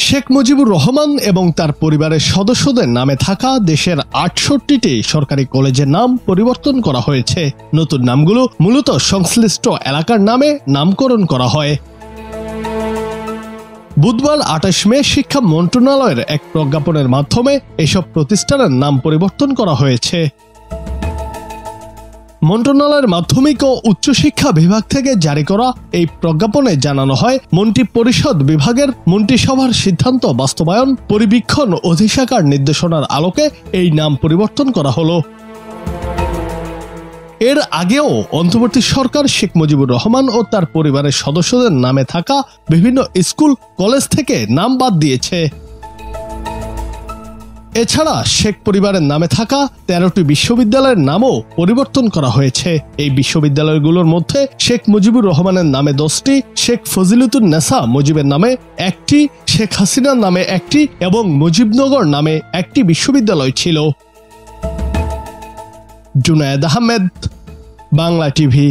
শেখ মুজিবুর রহমান এবং তার পরিবারের সদস্যদের নামে থাকা দেশের ৬৮টি সরকারি কলেজের নাম পরিবর্তন করা হয়েছে। নতুন নামগুলো মূলত সংশ্লিষ্ট এলাকার নামে নামকরণ করা হয়। বুধবার ২৮ মে শিক্ষা মন্ত্রণালয়ের এক প্রজ্ঞাপনের মাধ্যমে এসব প্রতিষ্ঠানের নাম পরিবর্তন করা হয়েছে। মন্ত্রণালয়ের মাধ্যমিক ও উচ্চশিক্ষা বিভাগ থেকে জারি করা এই প্রজ্ঞাপনে জানানো হয়, মন্ত্রী পরিষদ বিভাগের মন্ত্রিসভার সিদ্ধান্ত বাস্তবায়ন পরিবীক্ষণ অধিশাখার নির্দেশনার আলোকে এই নাম পরিবর্তন করা হলো। এর আগেও অন্তর্বর্তী সরকার শেখ মুজিবুর রহমান ও তার পরিবারের সদস্যদের নামে থাকা বিভিন্ন স্কুল কলেজ থেকে নাম বাদ দিয়েছে। এছাড়া শেখ পরিবারের নামে থাকা ১৩টি বিশ্ববিদ্যালয়ের নামও পরিবর্তন করা হয়েছে। এই বিশ্ববিদ্যালয়গুলোর মধ্যে শেখ মুজিবুর রহমানের নামে ১০টি, শেখ ফজিলতুন নেসা মুজিবের নামে ১টি, শেখ হাসিনার নামে ১টি এবং মুজিবনগর নামে ১টি বিশ্ববিদ্যালয় ছিল। জুনায়েদ আহমেদ, বাংলা টিভি।